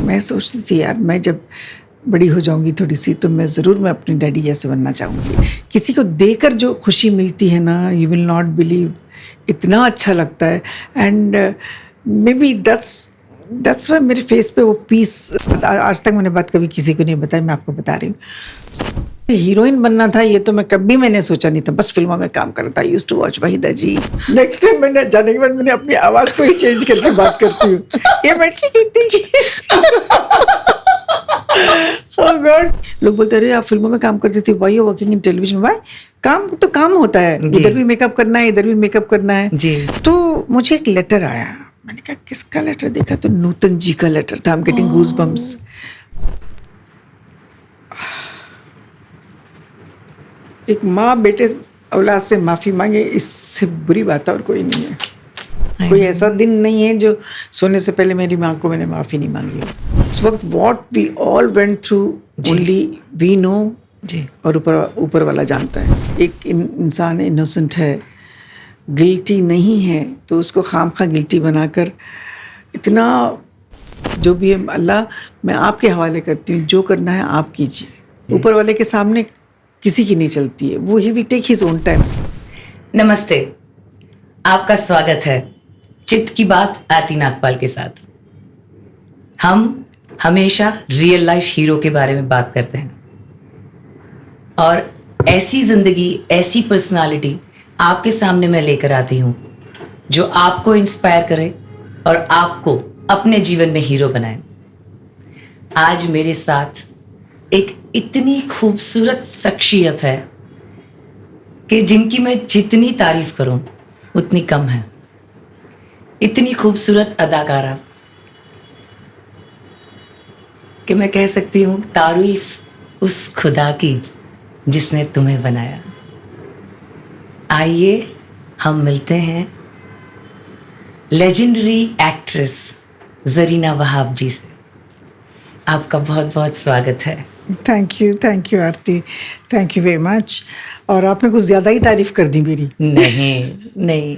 मैं सोचती थी यार, मैं जब बड़ी हो जाऊंगी थोड़ी सी तो मैं ज़रूर मैं अपनी डैडी जैसे बनना चाहूँगी। किसी को देकर जो खुशी मिलती है ना, यू विल नॉट बिलीव, इतना अच्छा लगता है। And may be that's why मेरे फेस पे वो पीस। आज तक मैंने बात कभी किसी को नहीं बताई, मैं आपको बता रही हूँ। हीरोइन बनना था ये तो मैंने सोचा नहीं था, बस फिल्मों में काम करना था। I used to watch Waheeda ji. Next time मैंने जाने के बाद मैंने अपनी आवाज़ को ही चेंज करके बात करती हूँ। ये बच्ची कितनी Oh God. लोग बोलते रहे आप फिल्मों में काम करती थी, why you working in television, why? काम तो काम होता है, उधर भी मेकअप करना है, इधर भी मेकअप करना है जी। तो मुझे एक लेटर आया, मैंने कहा किसका लेटर? देखा तो नूतन जी का लेटर था। I am getting goosebumps. एक माँ बेटे औलाद से माफ़ी मांगे, इससे बुरी बात और कोई नहीं है। कोई ऐसा दिन नहीं है जो सोने से पहले मेरी माँ को मैंने माफ़ी नहीं मांगी। इस वक्त what we all went through only we know जी, और ऊपर वाला जानता है। एक इंसान इनोसेंट है, गिल्टी नहीं है, तो उसको खामखा गिल्टी बनाकर इतना जो भी है, अल्लाह मैं आपके हवाले करती हूँ, जो करना है आप कीजिए। ऊपर वाले के सामने किसी की नहीं चलती है, वो he will take his own time. नमस्ते, आपका स्वागत है चित्त की बात आरती नागपाल के साथ। हम हमेशा रियल लाइफ हीरो के बारे में बात करते हैं और ऐसी जिंदगी, ऐसी पर्सनालिटी आपके सामने मैं लेकर आती हूँ जो आपको इंस्पायर करे और आपको अपने जीवन में हीरो बनाए। आज मेरे साथ एक इतनी खूबसूरत शख्सियत है कि जिनकी मैं जितनी तारीफ करूं उतनी कम है। इतनी खूबसूरत अदाकारा कि मैं कह सकती हूँ तारीफ उस खुदा की जिसने तुम्हें बनाया। आइए हम मिलते हैं लेजेंडरी एक्ट्रेस जरीना वहाब जी से। आपका बहुत बहुत स्वागत है। Thank you Aarti, thank you very much. और आपने कुछ ज़्यादा ही तारीफ कर दी मेरी। नहीं,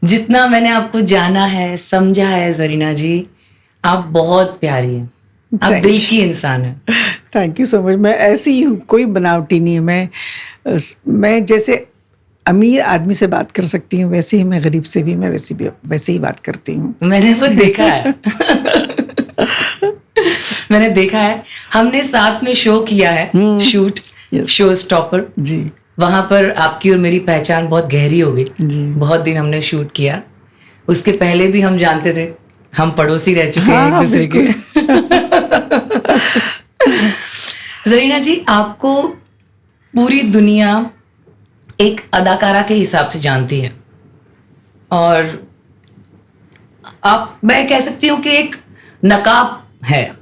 जितना मैंने आपको जाना है, समझा है जरीना जी, आप बहुत प्यारी हैं, आप दिल की इंसान हैं। Thank you so much. मैं ऐसी ही हूँ, कोई बनावटी नहीं है। मैं जैसे अमीर आदमी से बात कर सकती हूँ, वैसे ही मैं गरीब से भी मैं वैसे ही बात करती हूँ। मैंने वो देखा है। मैंने देखा है, हमने साथ में शो किया है, शूट, शो स्टॉपर जी। वहाँ पर आपकी और मेरी पहचान बहुत गहरी हो गई। बहुत दिन हमने शूट किया, उसके पहले भी हम जानते थे, हम पड़ोसी रह चुके हैं एक दूसरे के। जरीना जी, आपको पूरी दुनिया एक अदाकारा के हिसाब से जानती है और मैं कह सकती हूँ कि एक नकाब है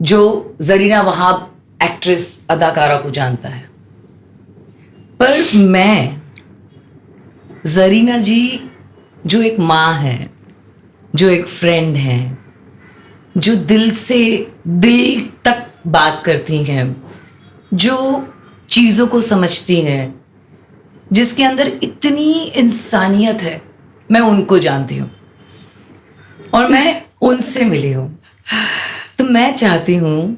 जो जरीना वहाब एक्ट्रेस अदाकारा को जानता है। पर मैं जरीना जी जो एक माँ है, जो एक फ्रेंड है, जो दिल से दिल तक बात करती हैं, जो चीज़ों को समझती हैं, जिसके अंदर इतनी इंसानियत है, मैं उनको जानती हूँ और मैं उनसे मिली हूँ। तो मैं चाहती हूँ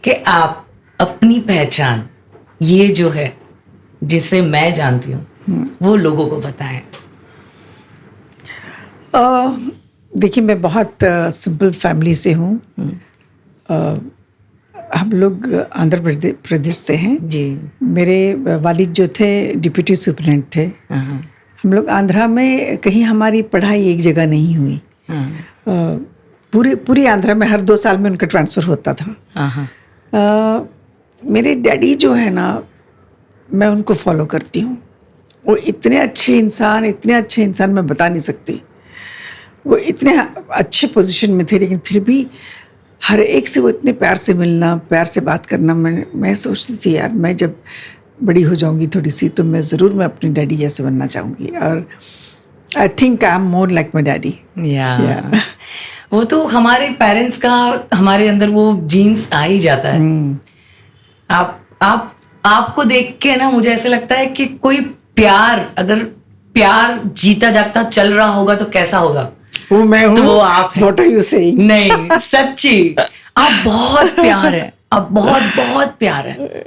कि आप अपनी पहचान, ये जो है जिसे मैं जानती हूँ, वो लोगों को बताएं। देखिए, मैं बहुत सिंपल फैमिली से हूँ। हम लोग आंध्र प्रदेश से हैं जी। मेरे वालिद जो थे डिप्यूटी सुपरिटेंडेंट थे। हम लोग आंध्रा में कहीं हमारी पढ़ाई एक जगह नहीं हुई। पूरी आंध्रा में हर 2 साल में उनका ट्रांसफ़र होता था। मेरे डैडी जो है ना, मैं उनको फॉलो करती हूँ। वो इतने अच्छे इंसान मैं बता नहीं सकती। वो इतने अच्छे पोजीशन में थे, लेकिन फिर भी हर एक से वो इतने प्यार से मिलना, प्यार से बात करना। मैं सोचती थी यार, मैं जब बड़ी हो जाऊंगी थोड़ी सी तो मैं ज़रूर मैं अपनी डैडी जैसे बनना चाहूँगी। और I think I am more like my daddy. वो तो हमारे पेरेंट्स का हमारे अंदर वो जीन्स आ ही जाता है। आपको देख के ना मुझे ऐसा लगता है कि कोई अगर प्यार जीता जागता चल रहा होगा तो कैसा होगा। वो मैं हूँ, तो वो आप हैं। What are you saying? नहीं, सच्ची आप बहुत प्यार है, आप बहुत बहुत प्यार है।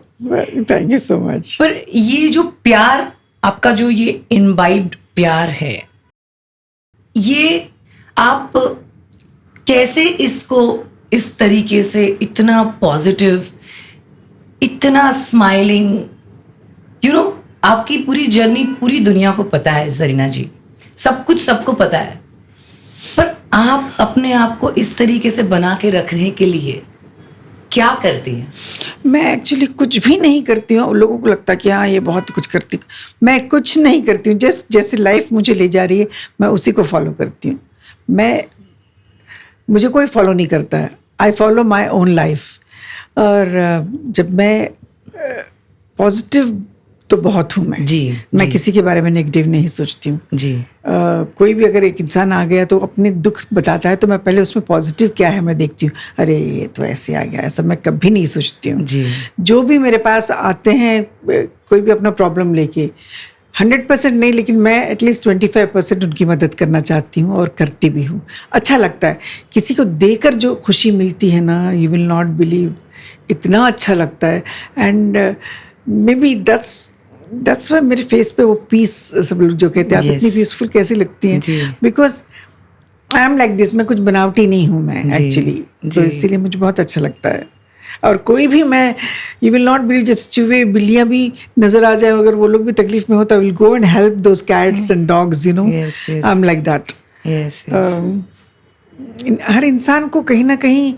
Thank you so much. पर ये जो प्यार आपका, जो ये इनबाइब्ड प्यार है, ये आप कैसे इसको इस तरीके से इतना पॉजिटिव, इतना स्माइलिंग, आपकी पूरी जर्नी पूरी दुनिया को पता है जरीना जी, सब कुछ सबको पता है, पर आप अपने आप को इस तरीके से बना के रखने के लिए क्या करती हैं? मैं एक्चुअली कुछ भी नहीं करती हूँ। लोगों को लगता है कि हाँ ये बहुत कुछ करती हूँ, मैं कुछ नहीं करती हूँ। जैसे लाइफ मुझे ले जा रही है मैं उसी को फॉलो करती हूँ। मुझे कोई फॉलो नहीं करता है, I follow my own life. और जब मैं पॉजिटिव तो बहुत हूँ मैं जी। किसी के बारे में नेगेटिव नहीं सोचती हूँ जी। कोई भी अगर एक इंसान आ गया तो अपने दुख बताता है तो मैं पहले उसमें पॉजिटिव क्या है मैं देखती हूँ। अरे ये तो ऐसे आ गया, ऐसा मैं कभी नहीं सोचती हूँ। जो भी मेरे पास आते हैं कोई भी अपना प्रॉब्लम लेके, 100% नहीं लेकिन मैं एटलीस्ट 25% उनकी मदद करना चाहती हूँ और करती भी हूँ। अच्छा लगता है किसी को देकर जो खुशी मिलती है ना, यू विल नॉट बिलीव, इतना अच्छा लगता है। And may be that's why मेरे फेस पे वो पीस, सब लोग जो कहते हैं आप इतनी पीसफुल कैसे लगती हैं, because I am like this. मैं कुछ बनावटी नहीं हूँ मैं एक्चुअली, तो इसीलिए मुझे बहुत अच्छा लगता है। और कोई भी, मैं यू विल नॉट बिलीव, जैसे चूहे बिल्लियाँ भी नजर आ जाए अगर वो लोग भी तकलीफ में होता, will go and help those cats and dogs, you know, I am like that. हर इंसान को कहीं ना कहीं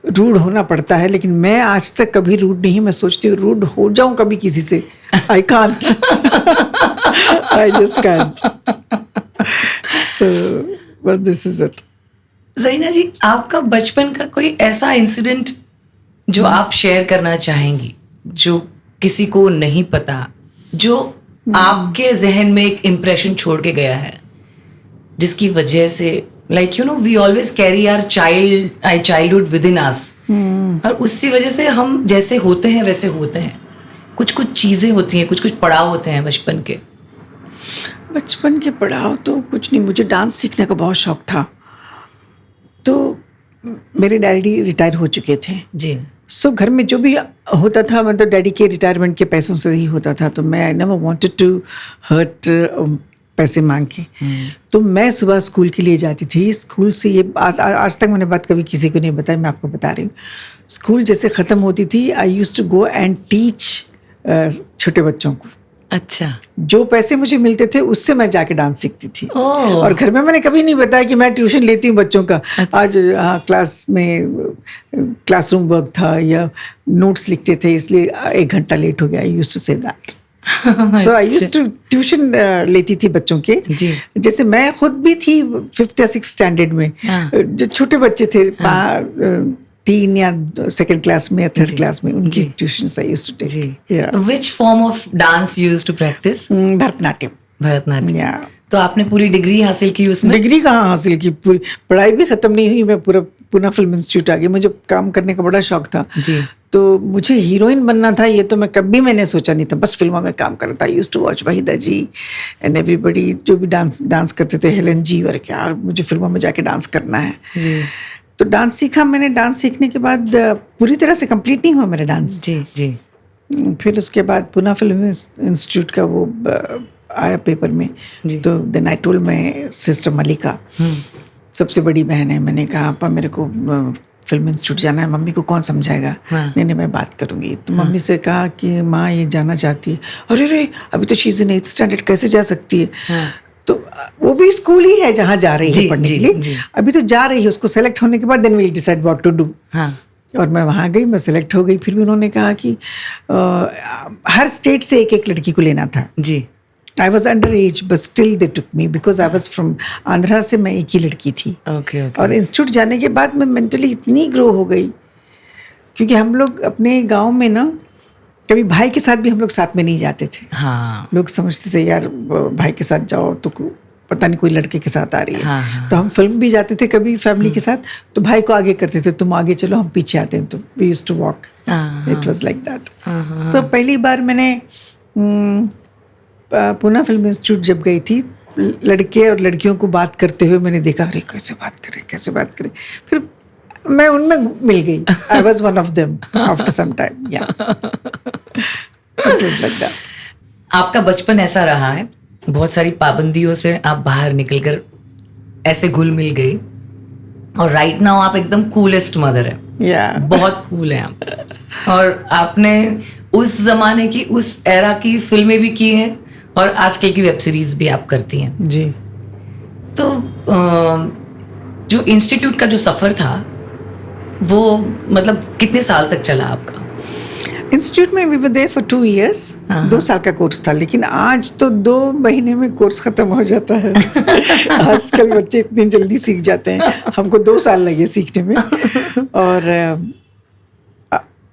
रूड होना पड़ता है, लेकिन मैं आज तक कभी रूड नहीं। मैं सोचती हूँ रूड हो जाऊं कभी किसी से, I can't, I just can't. तो बस दिस इज इट। जरीना जी, आपका बचपन का कोई ऐसा इंसिडेंट जो आप शेयर करना चाहेंगी, जो किसी को नहीं पता, जो आपके जहन में एक इम्प्रेशन छोड़ के गया है, जिसकी वजह से like we always carry our childhood within us, और उसकी वजह से हम जैसे होते हैं वैसे होते हैं। कुछ चीज़ें होती हैं, कुछ पड़ाव होते हैं बचपन के पड़ाव तो कुछ नहीं। मुझे डांस सीखने का बहुत शौक था, तो मेरे डैडी रिटायर हो चुके थे जी। सो घर में जो भी होता था मतलब डैडी के रिटायरमेंट के पैसों से ही होता था। तो मैं I never wanted to hurt पैसे मांग के। तो मैं सुबह स्कूल के लिए जाती थी। स्कूल से ये आज तक मैंने बात कभी किसी को नहीं बताई, मैं आपको बता रही हूँ। स्कूल जैसे ख़त्म होती थी, I used to go and teach छोटे बच्चों को। अच्छा। जो पैसे मुझे मिलते थे उससे मैं जाके डांस सीखती थी। और घर में मैंने कभी नहीं बताया कि मैं ट्यूशन लेती हूँ बच्चों का। अच्छा। आज क्लास में क्लासरूम वर्क था या नोट्स लिखते थे, इसलिए 1 घंटा लेट हो गया। I used to say that. So I used to tuition लेती थी बच्चों के। जैसे मैं खुद भी थी 5th या 6th स्टैंडर्ड में। जो छोटे बच्चे थे 3 या 2nd क्लास में या 3rd क्लास में, उनकी tuition I used to take. Which form of dance you used to practice? Bharatanatyam. तो आपने पूरी डिग्री हासिल की उसमें? डिग्री कहाँ हासिल की, पूरी पढ़ाई भी खत्म नहीं हुई। मैं पूना फिल्म इंस्टीट्यूट आ गई। मुझे काम करने का बड़ा शौक था जी। तो मुझे हीरोइन बनना था, ये तो मैं कभी मैंने सोचा नहीं था। बस फिल्मों में काम करना था। I used to watch Waheeda ji and everybody, जो भी डांस करते थे, हेलन जी और क्या, और मुझे फिल्मों में जाके डांस करना है जी। तो डांस सीखा मैंने। डांस सीखने के बाद पूरी तरह से कंप्लीट नहीं हुआ मेरा डांस। जी जी। फिर उसके बाद पुना फिल्म इंस्टीट्यूट का वो आया पेपर में, तो then I told my sister Malika, सबसे बड़ी बहन है। मैंने कहा आपा मेरे को फिल्म इंस्टीट्यूट जाना है, मम्मी को कौन समझाएगा? नहीं मैं बात करूंगी। तो मम्मी से कहा कि माँ ये जाना चाहती है। अरे अभी तो she is in 8th standard, कैसे जा सकती है? तो वो भी स्कूल ही है जहाँ जा रही है पढ़ने के लिए। अभी तो जा रही है, उसको सेलेक्ट होने के बाद then will decide what to do. और मैं वहाँ गई, मैं सेलेक्ट हो गई। फिर भी उन्होंने कहा कि हर स्टेट से एक लड़की को लेना था जी। I was underage, but still they took me because I was from Andhra से, मैं एक ही लड़की थी। okay. और इंस्टीट्यूट जाने के बाद मैं मेंटली इतनी ग्रो हो गई, क्योंकि हम लोग अपने गांव में ना कभी भाई के साथ भी हम लोग साथ में नहीं जाते थे। लोग समझते थे यार भाई के साथ जाओ तो पता नहीं कोई लड़के के साथ आ रही है। तो हम फिल्म भी जाते थे कभी फैमिली के साथ, तो भाई को आगे करते थे, तुम आगे चलो हम पीछे आते हैं। तो we used to walk, it was like that. So पहली बार मैंने पुना फिल्म इंस्टीट्यूट जब गई थी लड़के और लड़कियों को बात करते हुए मैंने देखा, अरे कैसे बात करें, फिर मैं उनमें मिल गई. I was one of them after some time. या इट वाज लाइक दैट. आपका बचपन ऐसा रहा है, बहुत सारी पाबंदियों से आप बाहर निकलकर ऐसे घुल मिल गई, और राइट नाउ आप एकदम कूलेस्ट मदर है. बहुत कूल है आप. और आपने उस जमाने की, उस एरा की फिल्में भी की हैं और आजकल की वेब सीरीज भी आप करती हैं जी. तो जो इंस्टीट्यूट का जो सफर था वो मतलब कितने साल तक चला आपका? इंस्टीट्यूट में we were there for 2 years. 2 साल का कोर्स था, लेकिन आज तो 2 महीने में कोर्स खत्म हो जाता है. आजकल बच्चे इतनी जल्दी सीख जाते हैं, हमको 2 साल लगे सीखने में. और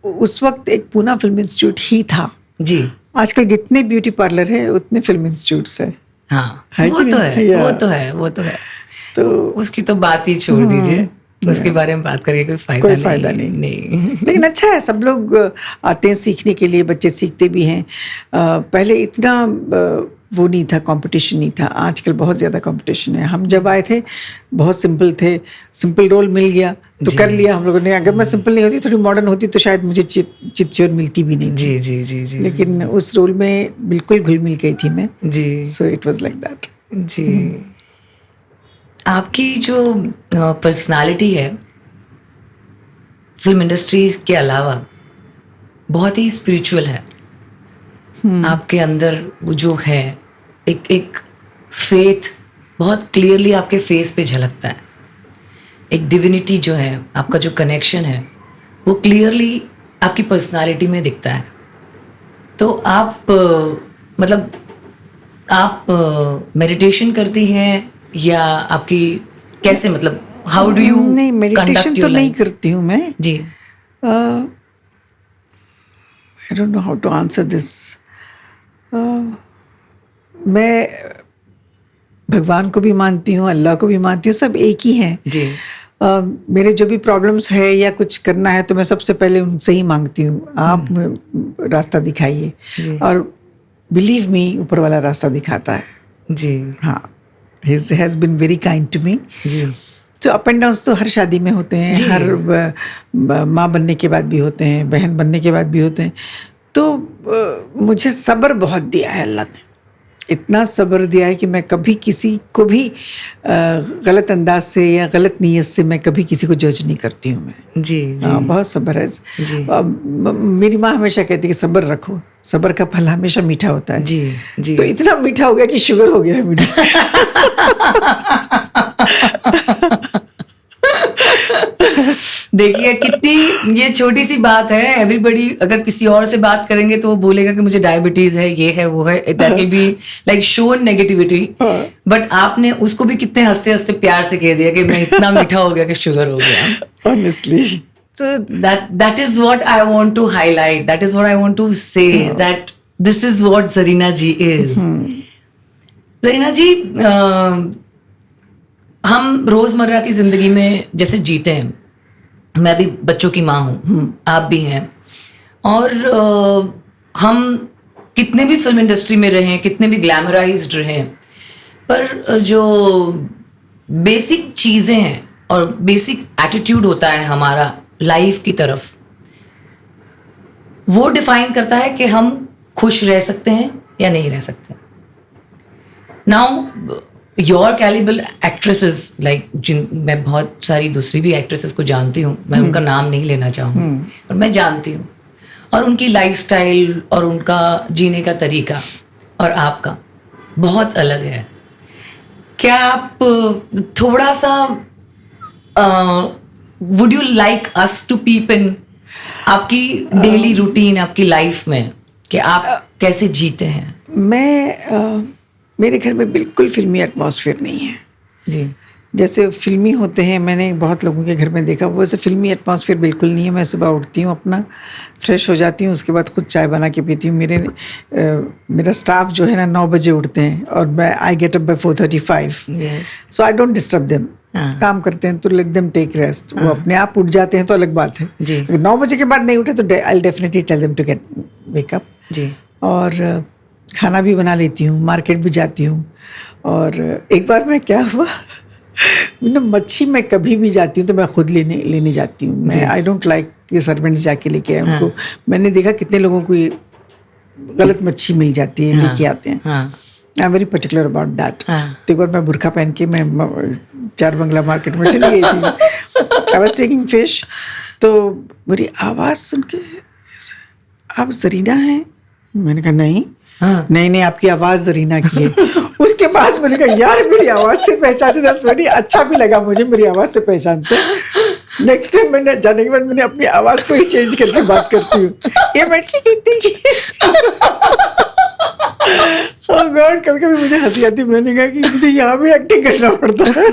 उस वक्त एक पूना फिल्म इंस्टीट्यूट ही था जी. आजकल जितने ब्यूटी पार्लर है उतने फिल्म इंस्टीट्यूट्स है. हाँ, है वो कि तो नहीं? है, Yeah. वो तो है. तो उसकी तो बात ही छोड़ दीजिए, उसके बारे में बात करके कोई फायदा नहीं. लेकिन अच्छा है, सब लोग आते हैं सीखने के लिए, बच्चे सीखते भी हैं. पहले इतना वो नहीं था, कंपटीशन नहीं था. आजकल बहुत ज़्यादा कंपटीशन है. हम जब आए थे बहुत सिंपल थे, सिंपल रोल मिल गया तो कर लिया हम लोगों ने. अगर मैं सिंपल नहीं होती, थोड़ी मॉडर्न होती, तो शायद मुझे चितचोर मिलती भी नहीं थी. जी. लेकिन उस रोल में बिल्कुल घुल मिल गई थी मैं. जी. So it was like that. जी. आपकी जो पर्सनालिटी है फिल्म इंडस्ट्री के अलावा बहुत ही स्पिरिचुअल है. आपके अंदर वो जो है एक फेथ बहुत क्लियरली आपके फेस पे झलकता है. एक डिविनिटी जो है, आपका जो कनेक्शन है वो क्लियरली आपकी पर्सनालिटी में दिखता है. तो आप मतलब आप मेडिटेशन करती हैं या आपकी कैसे, मतलब हाउ डू यू? नहीं, मेडिटेशन तो नहीं करती हूँ मैं जी. I don't know how to answer this. मैं भगवान को भी मानती हूँ, अल्लाह को भी मानती हूँ, सब एक ही हैं जी. मेरे जो भी प्रॉब्लम्स है या कुछ करना है तो मैं सबसे पहले उनसे ही मांगती हूँ, आप रास्ता दिखाइए. और बिलीव मी, ऊपर वाला रास्ता दिखाता है. जी. हाँ, he has been very kind to me. जी. तो अप एंड डाउन्स तो हर शादी में होते हैं, हर माँ बनने के बाद भी होते हैं, बहन बनने के बाद भी होते हैं. तो मुझे सब्र बहुत दिया है अल्लाह ने. इतना सब्र दिया है कि मैं कभी किसी को भी गलत अंदाज से या गलत नीयत से मैं कभी किसी को जज नहीं करती हूँ मैं. जी. बहुत सब्र है. मेरी माँ हमेशा कहती है कि सब्र रखो, सब्र का फल हमेशा मीठा होता है. जी. तो इतना मीठा हो गया कि शुगर हो गया है मुझे. देखिए कितनी ये छोटी सी बात है. एवरीबडी अगर किसी और से बात करेंगे तो वो बोलेगा कि मुझे डायबिटीज है, ये है, वो है. That will be like shown negativity. But आपने उसको भी कितने हंसते हंसते प्यार से कह दिया कि मैं इतना मीठा हो गया कि शुगर हो गया. Honestly. So that is what I want to highlight. That is what I want to say. That this is what Zarina ji is. Zarina ji, हम रोजमर्रा की जिंदगी में जैसे जीते हैं, मैं भी बच्चों की माँ हूँ, आप भी हैं, और हम कितने भी फिल्म इंडस्ट्री में रहें, कितने भी ग्लैमराइज्ड रहें, पर जो बेसिक चीज़ें हैं और बेसिक एटीट्यूड होता है हमारा लाइफ की तरफ, वो डिफाइन करता है कि हम खुश रह सकते हैं या नहीं रह सकते. नाउ योर कैलिबल एक्ट्रेसेस, लाइक जिन मैं बहुत सारी दूसरी भी एक्ट्रेसेस को जानती हूँ, मैं उनका नाम नहीं लेना चाहूँगी, और मैं जानती हूँ, और उनकी लाइफस्टाइल और उनका जीने का तरीका और आपका बहुत अलग है. क्या आप थोड़ा सा would you like us to peep in आपकी डेली रूटीन, आपकी लाइफ में, कि आप कैसे जीते हैं? मैं मेरे घर में बिल्कुल फिल्मी एटमॉस्फेयर नहीं है. जी. जैसे फिल्मी होते हैं, मैंने बहुत लोगों के घर में देखा, वो ऐसे फिल्मी एटमॉस्फेयर बिल्कुल नहीं है. मैं सुबह उठती हूँ, अपना फ्रेश हो जाती हूँ, उसके बाद खुद चाय बना के पीती हूँ. मेरा स्टाफ जो है ना 9 बजे उठते हैं और मैं I get up by 4:35. So I don't disturb them. काम करते हैं तो लेट देम टेक रेस्ट. वो अपने आप उठ जाते हैं तो अलग बात है. अगर 9 बजे के बाद नहीं उठे तो I definitely tell them to get wake up. जी. और खाना भी बना लेती हूँ, मार्केट भी जाती हूँ, और एक बार मैं क्या हुआ मतलब मच्छी मैं कभी भी जाती हूँ तो मैं खुद लेने जाती हूँ। मैं आई डोंट लाइक कि सर्वेंट्स जाके लेके आए उनको। मैंने देखा कितने लोगों को ये गलत मच्छी मिल जाती है, लेके आते हैं। I am very particular about that. तो एक बार मैं बुर्खा पहन के मैं 4 बंगला मार्केट में चली गई थी। आई वाज टेकिंग फिश, तो मेरी आवाज़ सुन के आप जरीना हैं? मैंने कहा नहीं। नहीं आपकी आवाज़ जरीना की है। उसके बाद मैंने कहा यार मेरी आवाज़ से पहचानते, दस वेरी अच्छा भी लगा मुझे मेरी आवाज़ से पहचानते। नेक्स्ट टाइम मैंने जाने के बाद मैंने अपनी आवाज़ को ही चेंज करके बात करती हूँ। ये मच्छी कितनी की? ओह गॉड, कभी कभी मुझे हंसी आती। मैंने कहा कि मुझे यहाँ भी एक्टिंग करना पड़ता है।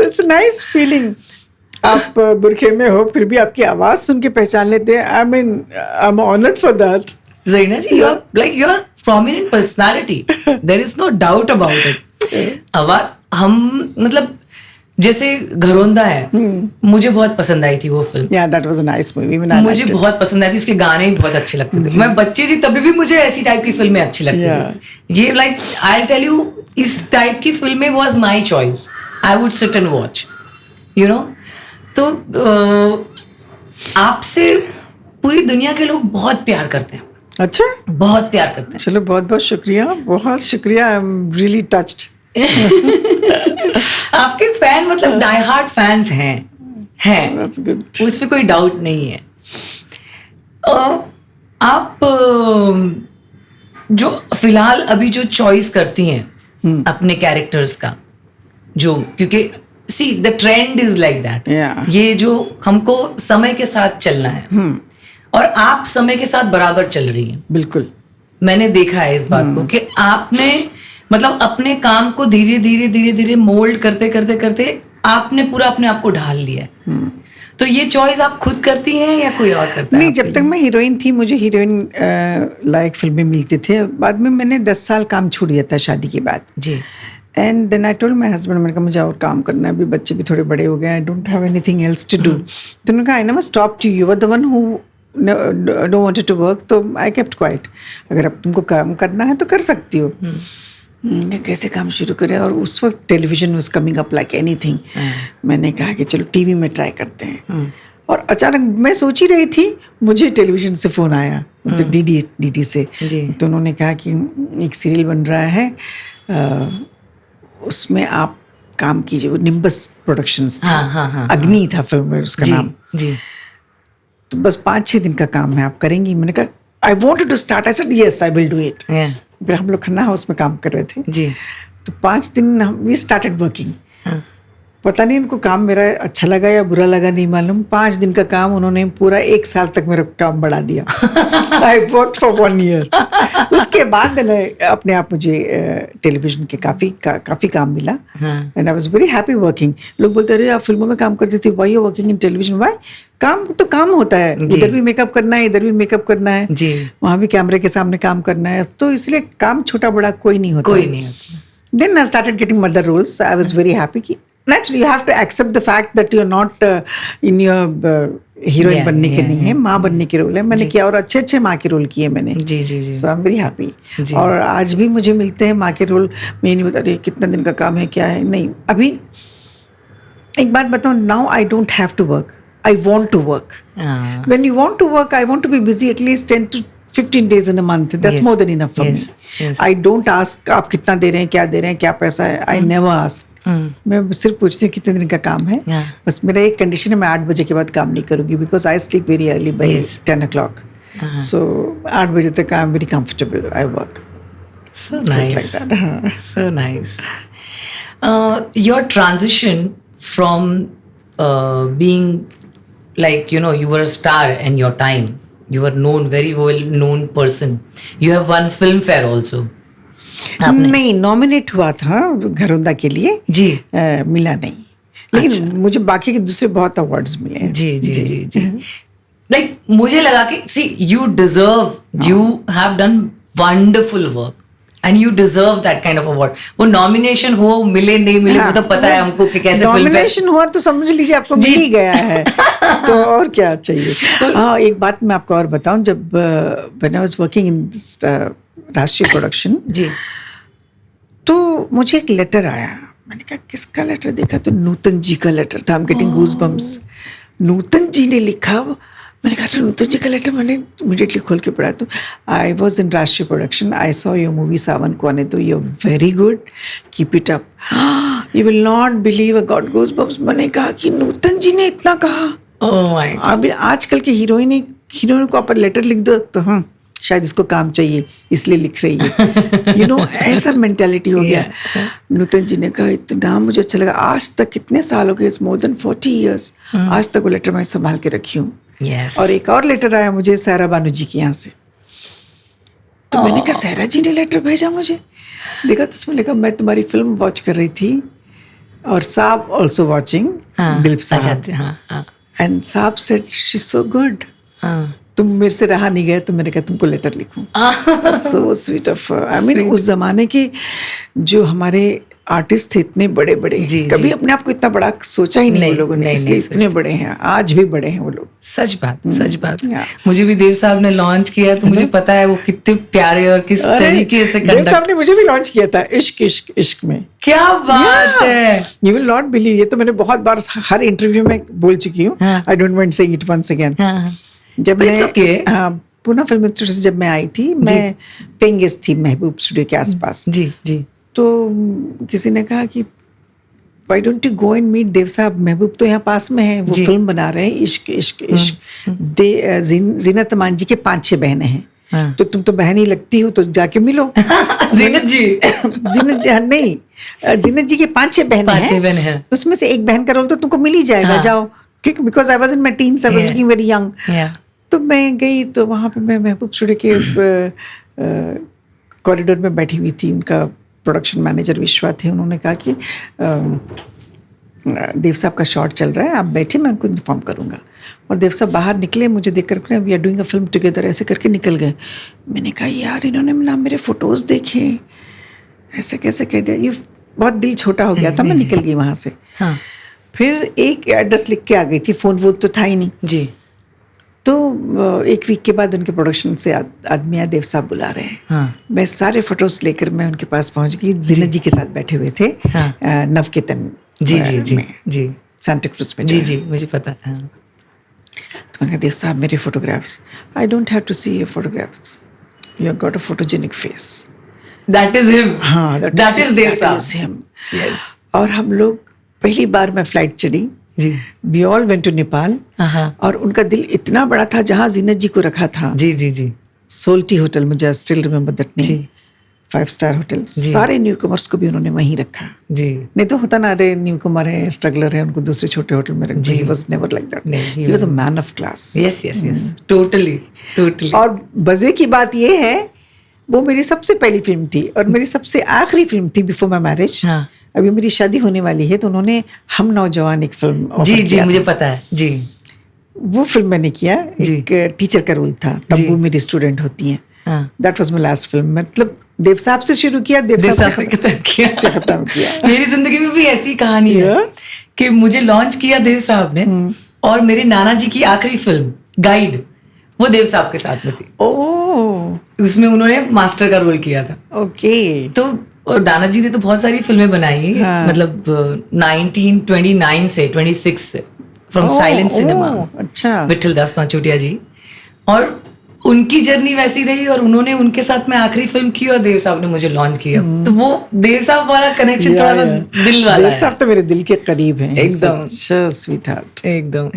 It's nice feeling. आप बुरखे में हो फिर भी आपकी आवाज़ सुन के पहचान लेते हैं। I am honoured for that. Zarina ji, you're prominent personality. There is no doubt about it. हम मतलब जैसे घरोंदा है, मुझे बहुत पसंद आई थी वो film. Yeah, that was a nice movie. मुझे बहुत पसंद आई थी, उसके गाने भी बहुत अच्छे लगते थे। मैं बच्ची थी तभी भी मुझे ऐसी टाइप की फिल्में अच्छी लगती थी। ये लाइक आई टेल यू, इस टाइप की फिल्में was my choice. I would sit and watch, you know. तो आपसे पूरी दुनिया के लोग बहुत प्यार करते हैं। अच्छा, बहुत प्यार करते हैं। चलो बहुत बहुत शुक्रिया, बहुत शुक्रिया। I am really touched. आपके फैन मतलब डाई हार्ड फैंस हैं। That's good. उसमें कोई डाउट नहीं है। आप जो फिलहाल अभी जो चॉइस करती हैं अपने कैरेक्टर्स का, जो क्योंकि see the trend is like that. ये जो हमको समय के साथ चलना है और आप समय के साथ बराबर चल रही हैं। बिल्कुल, मैंने देखा है इस बात को कि आपने मतलब अपने काम को धीरे धीरे मोल्ड करते करते करते आपने पूरा अपने आप को ढाल लिया है। तो ये चॉइस आप खुद करती हैं या कोई और करता है? नहीं, जब तक मैं हीरोइन थी मुझे हीरोइन लायक फिल्में मिलती थे। बाद में मैंने 10 साल काम छोड़ दिया था शादी के बाद जी। And then I told my husband, मैंने कहा मुझे और काम करना है, अभी बच्चे भी थोड़े बड़े हो गए, I don't have anything else to do. तो उन्होंने कहा I never stopped you, you were the one who don't wanted to work. तो आई केप्ट क्वाइट। अगर अब तुमको काम करना है तो कर सकती हो। कैसे काम शुरू करें? और उस वक्त television was coming up like anything. मैंने कहा कि चलो टीवी में ट्राई करते हैं। और अचानक मैं सोच ही रही थी, मुझे टेलीविजन से फ़ोन आया, तो डीडी से। तो उन्होंने कहा कि एक सीरियल बन रहा है, उसमें आप काम कीजिए। वो निम्बस प्रोडक्शंस था। अग्नि था फिल्म में उसका नाम जी। तो बस 5-6 दिन का काम है, आप करेंगी? मैंने कहा I wanted to start. I said yes I will do it. फिर हम लोग खन्ना हाउस में काम कर रहे थे जी। तो 5 दिन वी स्टार्टेड वर्किंग। पता नहीं उनको काम मेरा अच्छा लगा या बुरा लगा, नहीं मालूम। 5 दिन का काम उन्होंने पूरा 1 साल तक मेरा काम बढ़ा दिया। I work for 1 year. उसके बाद अपने आप मुझे टेलीविजन के काफ़ी काम मिला। And I was very happy working. लोग बोलते अरे आप फिल्मों में काम करते थे, why you working in television? Why? काम तो काम होता है, इधर भी मेकअप करना है, इधर भी मेकअप करना है, वहाँ भी कैमरे के सामने काम करना है। तो इसलिए काम छोटा बड़ा कोई नहीं होता। Then I started getting mother roles. I was very happy कि naturally you have to accept the fact that you're not in your heroine बनने के नहीं है, माँ बनने के रोल है। मैंने किया और अच्छे माँ के रोल किए मैंने जी। सो आई एम वेरी हैप्पी। और आज भी मुझे मिलते हैं माँ के रोल। मैं नहीं बता रही कितना दिन का काम है, क्या है, नहीं। अभी एक बात बताऊँ, now I don't have to work, I want to work. When you want to work, I want to be busy at least 10 to 15 days in a month. That's more than enough for me. I don't ask आप कितना दे रहे हैं, क्या दे रहे हैं, क्या पैसा है। I never ask. मैं सिर्फ पूछती हूँ कितने दिन का काम है। बस मेरा एक कंडीशन है, मैं 8 बजे के बाद काम नहीं करूँगी, because I sleep very early by 10 o'clock. So 8 बजे तक I am very comfortable, I work. So nice. Like that. So nice. Your transition from being like, you know, you were a star in your time. You were known, very well known person. You have won Filmfare also. नहीं, nominate हुआ था घरोंदा के लिए जी। मिला नहीं, लेकिन मुझे बाकी के दूसरे बहुत अवार्ड्स मिले हैं जी। लाइक मुझे लगा कि see you deserve, you have done wonderful work. And you deserve that kind of award. वो नॉमिनेशन हो, मिले नहीं मिले, वो तो पता है हमको कि कैसे नॉमिनेशन हुआ तो समझ लीजिए आपको मिल ही गया है. तो और क्या चाहिए. हाँ, एक बात मैं आपको और बताऊं. जब when I was working in Rashtriya production जी, तो मुझे एक लेटर आया. मैंने कहा किसका लेटर? देखा तो नूतन जी का लेटर था. I am getting goosebumps. Nutan ji ने लिखा. मैंने कहा नूतन जी का लेटर. मैंने इमीडिएटली खोल के पढ़ा. तो आई was in Rashtriya production. I saw your movie Saawan Ko Aane. तो you are very good, keep it up. You will not believe, I got goosebumps. मैंने कहा कि नूतन जी ने इतना कहा. Oh my God. अभी आजकल के हीरोइन को आप लेटर लिख दो तो हाँ शायद इसको काम चाहिए इसलिए लिख रही है. यू नो, ऐसा मेंटालिटी हो गया. नूतन जी ने कहा इतना मुझे अच्छा लगा. आज तक कितने साल हो गए, इट्स मोर देन 40 years. आज तक वो लेटर मैं संभाल के रखी हूँ. Yes. और एक और लेटर आया मुझे सारा बानू जी के यहाँ से. तो मैंने कहा सारा जी ने लेटर भेजा मुझे. देखा तो उसमें लिखा मैं तुम्हारी फिल्म वॉच कर रही थी और साहब ऑल्सो वॉचिंग. दिलीप साहब. एंड साहब said she is so good. तुम मेरे से रहा नहीं गया तो मैंने कहा तुमको लेटर लिखूं. So sweet of. I mean उस जमाने के जो हमारे आर्टिस्ट थे इतने बड़े बड़े, कभी अपने आप को इतना बड़ा सोचा ही नहीं वो लोगों ने. इसलिए इतने बड़े हैं, आज भी बड़े हैं वो लोग. सच बात, सच बात. मुझे भी देव साहब ने लॉन्च किया तो मुझे पता है वो कितने प्यारे और किस तरीके से. देव साहब ने मुझे भी लॉन्च किया था इश्क इश्क इश्क में. क्या बात है. You will not believe. ये तो मैंने बहुत बार हर इंटरव्यू में बोल चुकी हूँ. I don't want saying it once again. जब मैं पूना फिल्म इंस्टीट्यूट से जब मैं आई थी, मैं पेइंग गेस्ट थी महबूब स्टूडियो के आसपास. जी जी. तो किसी ने कहा कि why don't you go and meet Dev Sahab, Mehboob तो यहाँ पास में है, वो फिल्म बना रहे हैं इश्क इश्क इश्क. जीनत अमान जी के 5-6 बहनें हैं. तो तुम तो बहन ही लगती हो तो जाके मिलो. जीनत जी. जीनत जी नहीं, जीनत जी के 5-6 बहनें हैं. उसमें से एक बहन का रोल तो तुमको मिल ही जाएगा. जाओ. Because I was in my teens, I was looking very young. तो मैं गई तो वहाँ पे मैं महबूब स्टूडियो के कॉरिडोर में बैठी हुई थी. उनका प्रोडक्शन मैनेजर विश्वा थे. उन्होंने कहा कि देव साहब का शॉट चल रहा है, आप बैठे, मैं उनको इन्फॉर्म करूँगा. और देव साहब बाहर निकले, मुझे देख कर we are doing a film together ऐसे करके निकल गए. मैंने कहा यार इन्होंने ना मेरे फोटोज़ देखे, ऐसे कैसे कह दिया. ये बहुत दिल छोटा हो गया था. मैं निकल गई वहाँ से. फिर एक एड्रेस लिख के आ गई थी. फ़ोन वो तो था ही नहीं जी. तो 1 वीक के बाद उनके प्रोडक्शन से आदमी आया, देव साहब बुला रहे हैं. मैं सारे फोटोज लेकर मैं उनके पास पहुंच गई. जीनत जी के साथ बैठे हुए थे. नवकेतन जी जी जी जी सांता क्रूज में. जी जी मुझे पता है. तो मैंने कहा देव साहब मेरे photographs. I don't have to see your photographs, you have got a photogenic face. That is him. हाँ, that is Dev Sahab. Yes. और हम लोग पहली बार मैं फ्लाइट चढ़ी. We all went to Nepal. और उनका दिल इतना बड़ा था, जहाँ जीनत जी को रखा था. जी जी जी. सोल्टी होटल, मुझे still remember that name. 5-star hotel. सारे न्यू कमर्स को भी उन्होंने वहीं रखा. जी. नहीं तो होता ना, अरे न्यू कमर है, स्ट्रगलर है, उनको दूसरे छोटे होटल में रखा. He was never like that. He was a man of class. Yes yes yes. Totally totally. और मजे की बात ये है, वो मेरी सबसे पहली फिल्म थी और मेरी सबसे आखिरी फिल्म थी बिफोर माई मैरिज. अभी मेरी शादी होने वाली है तो उन्होंने हम नौजवान एक फिल्म. जी जी मुझे पता है जी. वो फिल्म मैंने किया. एक टीचर का रोल था. तब वो मेरी स्टूडेंट होती हैं. That was my last film. मतलब देव साहब से शुरू किया, देव साहब से खत्म किया. मेरी जिंदगी में भी ऐसी कहानी है कि मुझे लॉन्च किया देव साहब ने और मेरे नाना जी की आखिरी फिल्म गाइड वो देव साहब के साथ में थी. ओह. उसमें उन्होंने मास्टर का रोल किया था. ओके. तो और नाना जी ने तो बहुत सारी फिल्में बनाई. मतलब 1929 से 26 से फ्रॉम साइलेंट सिनेमा. अच्छा. विठल दास पांचोटिया जी. और उनकी जर्नी वैसी रही और उन्होंने उनके साथ में आखिरी फिल्म की और देव साहब ने मुझे लॉन्च किया. तो वो देव साहब वाला कनेक्शन थोड़ा सा दिल वाला है. देव साहब तो मेरे दिल के करीब हैं. एकदम स्वीट हार्ट. एकदम.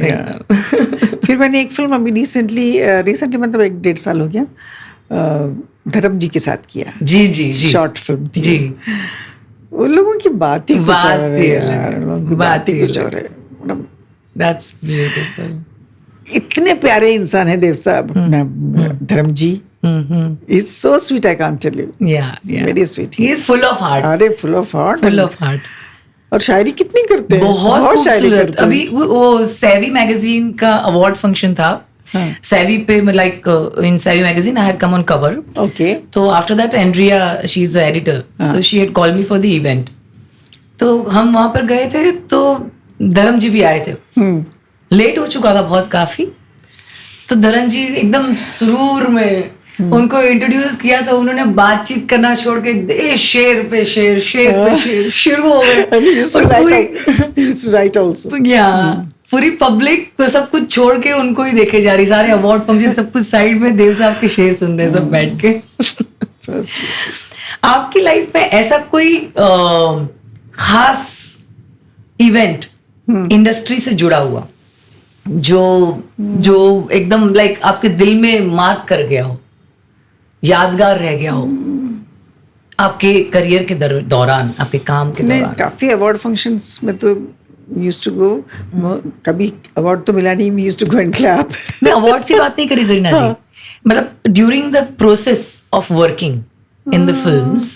फिर मैंने एक फिल्म अभी रिसेंटली मतलब 1-1.5 साल हो गया, धर्म जी के साथ किया. जी जी जी. शॉर्ट फिल्म थी जी. उन लोगों की बात ही कुछ और है यार. बात ही कुछ और है. That's beautiful. इतने प्यारे इंसान है देव साहब. Dharam ji is so sweet. I can't tell you. Very sweet. He is full of heart. अरे full of heart. Full of heart. और शायरी कितनी करते हैं. बहुत खूबसूरत. अभी वो सैवी मैगजीन का अवार्ड फंक्शन था सैवी पे, like in Savvy magazine I had come on cover. Okay. तो after that Andrea, she is the editor, तो she had called me for the event. तो हम वहां पर गए थे, तो धर्म जी भी आए थे. लेट हो चुका था बहुत काफी. तो धर्म जी एकदम सुरूर में उनको इंट्रोड्यूस किया, तो उन्होंने बातचीत करना छोड़ के दे शेर पे शेर, शेर पे शेर शुरू हो गए. पूरी पब्लिक तो सब कुछ छोड़ के उनको ही देखे जा रही, सारे अवार्ड फंक्शन सब कुछ साइड में, देव साहब के शेर सुन रहे सब बैठ के. आपकी लाइफ में ऐसा कोई खास इवेंट इंडस्ट्री से जुड़ा हुआ जो एकदम लाइक आपके दिल में मार्क कर गया हो, यादगार रह गया हो आपके करियर के दौरान, आपके काम के दौरान? नहीं, काफी अवार्ड फंक्शंस में तो यूज्ड टू गो. कभी अवार्ड तो मिला नहीं, we used to go and clap. मैं अवार्ड की बात नहीं करी जरीना जी, मतलब during the process of working in the films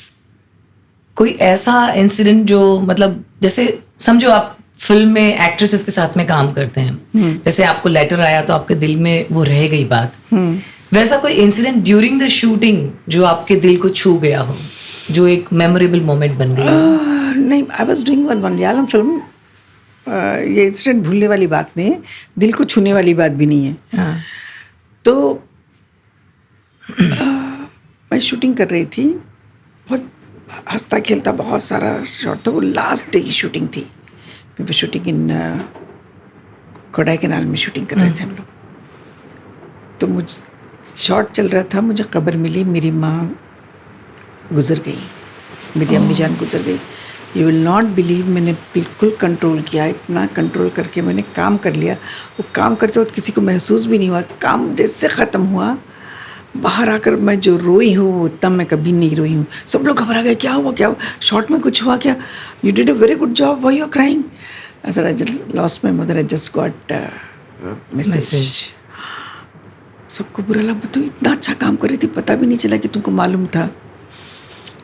कोई ऐसा इंसिडेंट जो, मतलब जैसे समझो आप फिल्म में एक्ट्रेसेस के साथ में काम करते हैं, जैसे आपको लेटर आया तो आपके दिल में वो रह गई बात, वैसा कोई इंसिडेंट ड्यूरिंग द शूटिंग जो आपके दिल को छू गया हो, जो एक मेमोरेबल मोमेंट बन गया? नहीं, I was doing one Malayalam film. ये इंसिडेंट भूलने वाली बात नहीं है, दिल को छूने वाली बात भी नहीं है. तो मैं शूटिंग कर रही थी, बहुत हंसता खेलता बहुत सारा शॉट था. वो लास्ट डे की शूटिंग थी. वी शूटिंग इन कोडाईकनाल में शूटिंग कर रहे थे हम लोग. तो मुझ शॉट चल रहा था, मुझे खबर मिली मेरी माँ गुजर गई, मेरी अम्मी जान गुजर गई. यू विल नॉट बिलीव, मैंने बिल्कुल कंट्रोल किया, इतना कंट्रोल करके मैंने काम कर लिया. वो काम करते वक्त किसी को महसूस भी नहीं हुआ. काम जैसे ख़त्म हुआ, बाहर आकर मैं जो रोई हूँ उतना मैं कभी नहीं रोई हूँ. सब लोग घबरा गए, क्या हुआ, क्या हुआ, शॉर्ट में कुछ हुआ क्या, you did a very good job, why you are crying. Sir, I just lost my mother, I just got message. सबको बुरा लगा, तुम इतना अच्छा काम कर रही थी, पता भी नहीं चला कि तुमको मालूम था.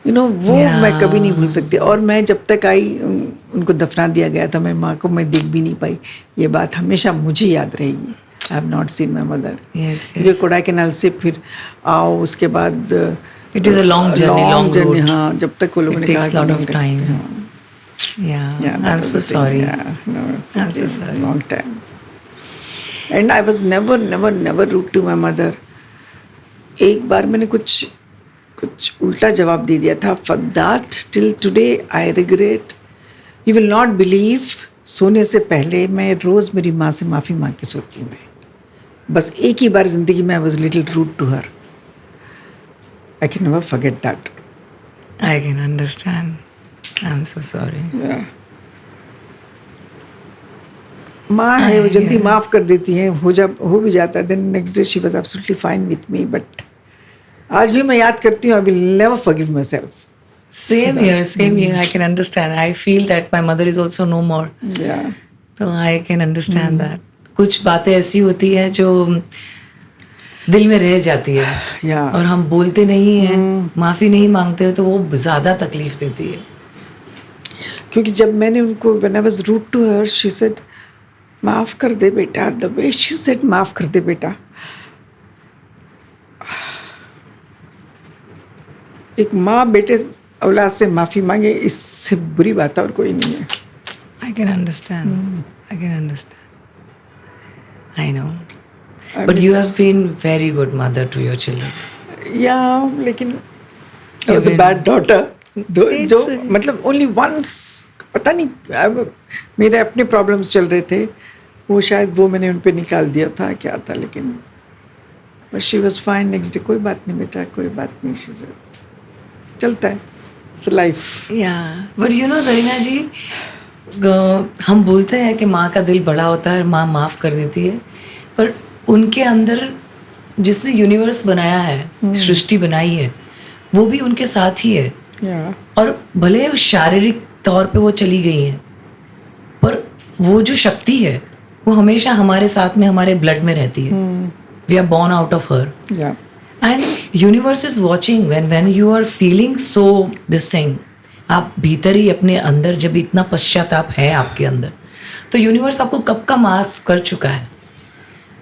यू नो, वो मैं कभी नहीं भूल सकती. और मैं जब तक आई, उनको दफना दिया गया था, मैं माँ को मैं देख भी नहीं पाई. ये बात हमेशा मुझे याद रहेगी. I have not seen my mother. ये कोडाईकनाल से फिर आओ, उसके बाद it is a long journey. हाँ, जब तक वो लोगों ने कहा lot of time. I am so sorry. Long time. And I was never rude to my mother. एक बार मैंने कुछ उल्टा जवाब दे दिया था. For that till today I regret. You will not believe, सोने से पहले मैं रोज़ मेरी माँ से माफ़ी मांग के सोती हूँ. मैं बस एक ही बार ज़िंदगी में I was little rude to her. I can never forget that. I can understand. I am so sorry. माँ है, वो जल्दी माफ़ कर देती हैं, हो भी जाता है. Then next day she was absolutely fine with me. But आज भी मैं याद करती हूँ, I will never forgive myself. Same here. I can understand. I feel that my mother is also no more. Yeah. So I can understand that. कुछ बातें ऐसी होती है जो दिल में रह जाती है. Yeah. और हम बोलते नहीं हैं, माफ़ी नहीं मांगते हो, तो वो ज़्यादा तकलीफ देती है. क्योंकि जब मैंने उनको, when I was rude to her, she said, माफ़ कर दे बेटा. The way she said, माफ़ कर दे बेटा. एक माँ बेटे औलाद से माफ़ी मांगे, इससे बुरी बात और कोई नहीं है. I can understand. I can understand. I know. But you have been very good mother to your children. Yeah, लेकिन I was a bad daughter. जो मतलब only once, पता नहीं, मेरे अपने प्रॉब्लम्स चल रहे थे, वो शायद वो मैंने उन पे निकाल दिया था, क्या था. लेकिन but she was fine next day. कोई बात नहीं बेटा, कोई बात नहीं. she said, चलता है, it's life. But you know Zarina ji, हम बोलते हैं कि माँ का दिल बड़ा होता है, माँ माफ़ कर देती है, पर उनके अंदर जिसने यूनिवर्स बनाया है, सृष्टि बनाई है, वो भी उनके साथ ही है. और भले शारीरिक तौर पे वो चली गई हैं, पर वो जो शक्ति है वो हमेशा हमारे साथ में, हमारे ब्लड में रहती है. We are born out of her. And universe is watching when you are feeling so this thing. आप भीतर ही अपने अंदर जब इतना पश्चाताप है आपके अंदर, तो यूनिवर्स आपको कब का माफ़ कर चुका है.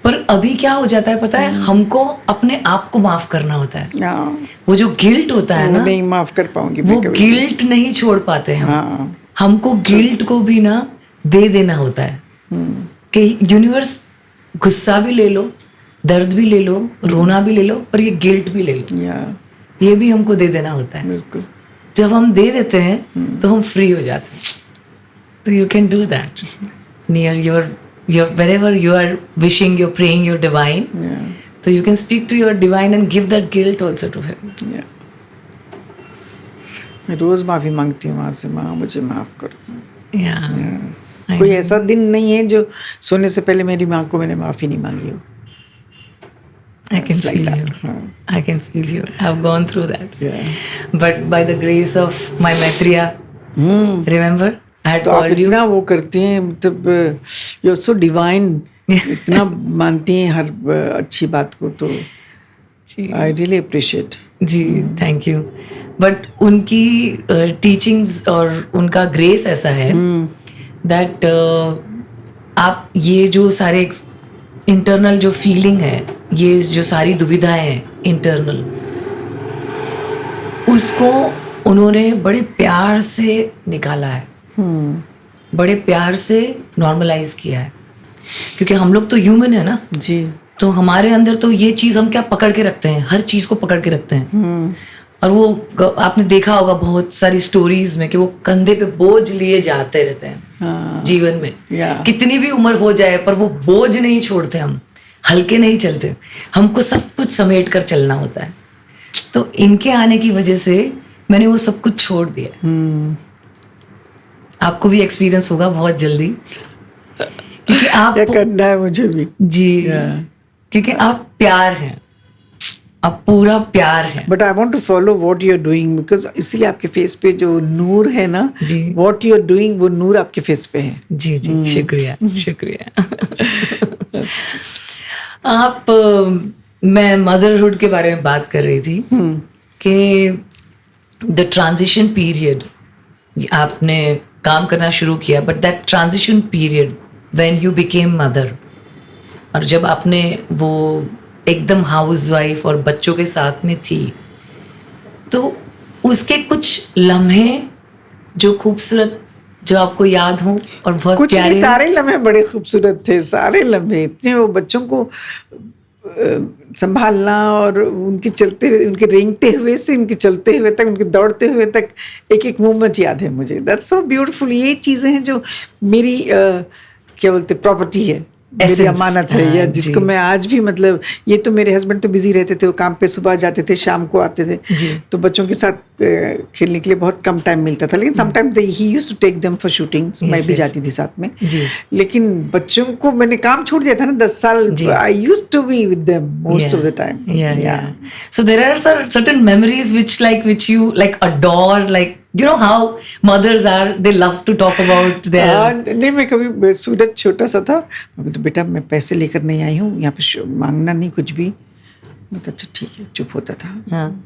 पर अभी क्या हो जाता है पता है, हमको अपने आप को माफ करना होता है। हाँ, वो जो गिल्ट होता है वो ना, नहीं माफ कर पाऊंगी वो मैं कभी। गिल्ट नहीं छोड़ पाते हम। हाँ, हमको गिल्ट को भी ना दे देना होता है कि यूनिवर्स गुस्सा भी ले लो, दर्द भी ले लो, रोना भी ले लो, और ये गिल्ट भी ले लो, या ये भी हमको दे देना होता है। बिल्कुल। जब हम दे देते हैं तो हम फ्री हो जाते हैं। तो you can do that near your wherever you are wishing, you're praying your divine, Yeah, so you can speak to your divine and give that guilt also to him. yeah. मैं रोज माफी मांगती हूँ माँ से, माँ मुझे माफ करो। Yeah. I कोई know. ऐसा दिन नहीं है जो सोने से पहले मेरी माँ को मैंने माफी नहीं मांगी हो। I can It's like feel that. you. हाँ. I can feel you. I've gone through that. Yeah. But by the grace of my Maitreya, remember, I had तो आप called you. इतना वो करती हैं, मतलब यू आर सो डिवाइन, इतना मानती हैं हर अच्छी बात को, तो जी, आई रियली अप्रिशिएट। जी, थैंक यू। बट उनकी टीचिंग्स और उनका ग्रेस ऐसा है दैट आप ये जो सारे इंटरनल जो फीलिंग है, ये जो सारी दुविधाएं हैं इंटरनल, उसको उन्होंने बड़े प्यार से निकाला है, बड़े प्यार से नॉर्मलाइज किया है। क्योंकि हम लोग तो ह्यूमन है ना, जी, तो हमारे अंदर तो ये चीज़ हम क्या पकड़ के रखते हैं, हर चीज़ को पकड़ के रखते हैं। और वो आपने देखा होगा बहुत सारी स्टोरीज में कि वो कंधे पे बोझ लिए जाते रहते हैं हाँ, जीवन में। Yeah. कितनी भी उम्र हो जाए पर वो बोझ नहीं छोड़ते, हम हल्के नहीं चलते, हमको सब कुछ समेट कर चलना होता है। तो इनके आने की वजह से मैंने वो सब कुछ छोड़ दिया। आपको भी एक्सपीरियंस होगा बहुत जल्दी, क्योंकि आप क्या करना है मुझे भी। जी, क्योंकि आप प्यार हैं, आप पूरा प्यार है। But I want to follow what you are doing, because इसलिए आपके फेस पे जो नूर है ना, जी। व्हाट यू आर डूइंग वो नूर आपके फेस पे है। जी जी, शुक्रिया शुक्रिया। आप मैं मदरहुड के बारे में बात कर रही थी कि द ट्रांजिशन पीरियड, आपने काम करना शुरू किया, but that transition period when you became mother, और जब आपने वो एकदम हाउसवाइफ और बच्चों के साथ में थी, तो उसके कुछ लम्हे जो खूबसूरत, जो आपको याद हो और बहुत कुछ प्यारे नहीं, हो? सारे लम्हे बड़े खूबसूरत थे, सारे लम्हे इतने, वो बच्चों को संभालना और उनके चलते हुए, उनके रेंगते हुए से उनके चलते हुए तक, उनके दौड़ते हुए तक, एक एक मोमेंट याद है मुझे। That's so beautiful. ये चीज़ें हैं जो मेरी क्या बोलते प्रॉपर्टी है, मेरी Essence, अमानत है, या हाँ, जिसको जी। मैं आज भी, मतलब ये तो मेरे हस्बैंड तो बिजी रहते थे, वो काम पे सुबह जाते थे, शाम को आते थे, जी। तो बच्चों के साथ खेलने के लिए बहुत कम टाइम मिलता था, लेकिन sometime he used to take them for shootings, मैं भी yes. जाती थी साथ में। जी। लेकिन बच्चों को मैंने काम छोड़ दिया था ना 10 साल, जी। I used to be with them most of the time. Yeah. So there are certain memories which you like adore, like you know how mothers are, they love to talk about their. नहीं, मैं कभी, सूरज छोटा सा था, मैं बोलती बेटा मैं पैसे लेकर नहीं आई हूँ यहाँ पे, मांगना नहीं कुछ भी। मैं तो अच्छा ठीक है, चुप होता था। हाँ।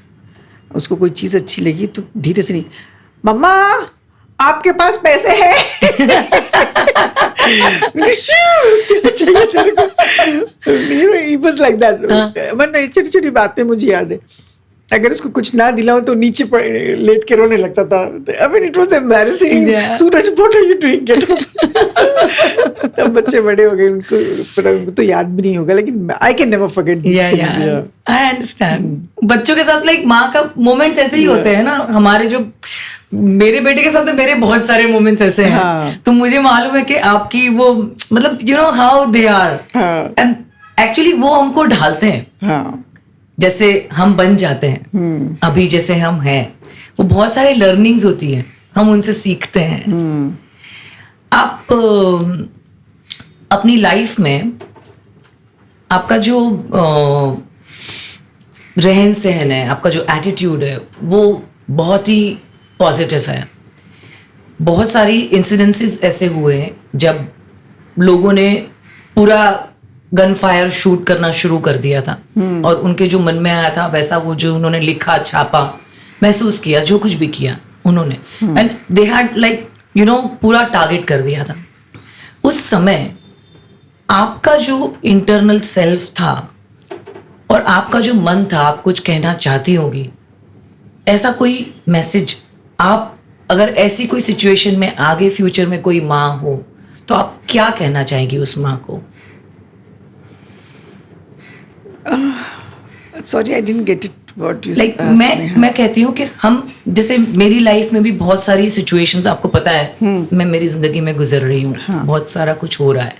उसको कोई चीज़ अच्छी लगी तो धीरे से नहीं, मम्मा आपके पास पैसे हैं? Like that. मतलब छोटी छोटी बातें मुझे याद है, अगर उसको कुछ ना दिलाऊं तो नीचे लेट के रोने लगता था। I mean it was embarrassing. Suraj what are you doing? तब बच्चे बड़े हो गए, उनको तो याद भी नहीं होगा, लेकिन आई can never forget this things. I understand. बच्चों के साथ लाइक माँ का मोमेंट्स ऐसे ही होते हैं ना, हमारे जो मेरे बेटे के साथ में मेरे बहुत सारे मोमेंट्स ऐसे हैं। हाँ। तो मुझे मालूम है कि आपकी वो, मतलब you know how they are, and actually वो हमको ढालते हैं। हाँ, जैसे हम बन जाते हैं अभी जैसे हम हैं, वो बहुत सारी लर्निंग्स होती हैं, हम उनसे सीखते हैं। आप अपनी लाइफ में आपका जो रहन सहन है, आपका जो एटीट्यूड है, वो बहुत ही पॉजिटिव है। बहुत सारी इंसिडेंसेस ऐसे हुए हैं जब लोगों ने पूरा गन फायर शूट करना शुरू कर दिया था, और उनके जो मन में आया था वैसा वो जो उन्होंने लिखा, छापा, महसूस किया, जो कुछ भी किया उन्होंने, and they had like you know पूरा टारगेट कर दिया था। उस समय आपका जो इंटरनल सेल्फ था और आपका जो मन था, आप कुछ कहना चाहती होगी, ऐसा कोई मैसेज आप, अगर ऐसी कोई सिचुएशन में आगे फ्यूचर में कोई माँ हो तो आप क्या कहना चाहेंगी उस माँ को? Sorry, I didn't get it what you like मैं कहती हूँ कि हम, जैसे मेरी लाइफ में भी बहुत सारी सिचुएशंस आपको पता है मैं मेरी जिंदगी में गुजर रही हूँ, बहुत सारा कुछ हो रहा है।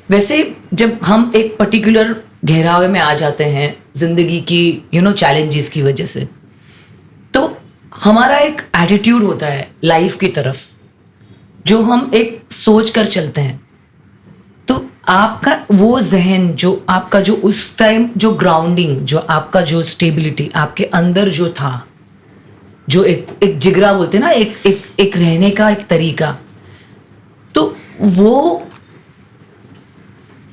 वैसे जब हम एक पर्टिकुलर गहरावे में आ जाते हैं जिंदगी की चैलेंजेस की वजह से, तो हमारा एक एटीट्यूड होता है लाइफ की तरफ जो हम एक सोच कर चलते हैं। तो आपका वो जहन, जो आपका जो उस टाइम जो ग्राउंडिंग, जो आपका जो स्टेबिलिटी आपके अंदर जो था, जो एक जिगरा बोलते हैं ना, एक रहने का एक तरीका, तो वो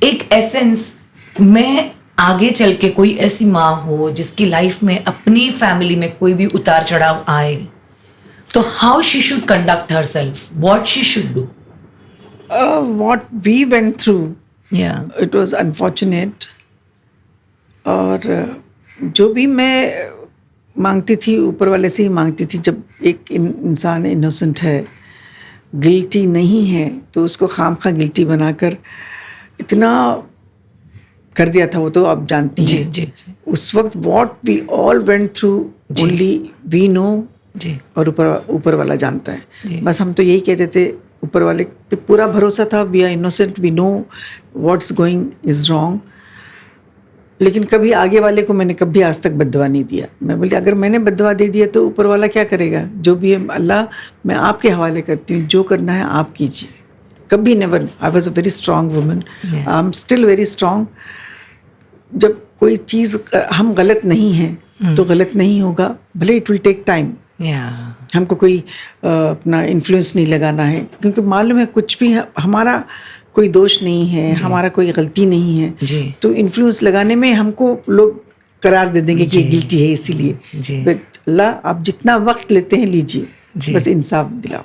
एक एसेंस में आगे चल के कोई ऐसी माँ हो जिसकी लाइफ में अपनी फैमिली में कोई भी उतार चढ़ाव आए, तो how she should conduct her self, what she should do? what we went through, Yeah. it was unfortunate. और जो भी मैं मांगती थी ऊपर वाले से ही मांगती थी। जब एक इंसान इनोसेंट है, गिल्टी नहीं है, तो उसको खामखा गिल्टी बनाकर इतना कर दिया था, वो तो आप जानती हैं। जी। उस वक्त what we all went through only we know, जी। और ऊपर वाला जानता है। जी। बस हम तो यही कहते थे, ऊपर वाले पे पूरा भरोसा था। We are innocent, we know what's going is wrong. लेकिन कभी आगे वाले को मैंने कभी आज तक बद्दुआ नहीं दिया। मैं बोली अगर मैंने बद्दुआ दे दिया तो ऊपर वाला क्या करेगा? जो भी है अल्लाह, मैं आपके हवाले करती हूँ, जो करना है आप कीजिए। कभी never. I was a very strong woman, I am still very strong. जब कोई चीज़ हम गलत नहीं हैं तो गलत नहीं होगा, भले इट विल टेक टाइम। हमको कोई अपना इन्फ्लुएंस नहीं लगाना है, क्योंकि मालूम है कुछ भी हमारा कोई दोष नहीं है, हमारा कोई गलती नहीं है। तो इन्फ्लुएंस लगाने में हमको लोग करार दे देंगे कि गिल्टी है इसीलिए। बट अल्लाह, आप जितना वक्त लेते हैं लीजिए, बस इंसाफ दिलाओ।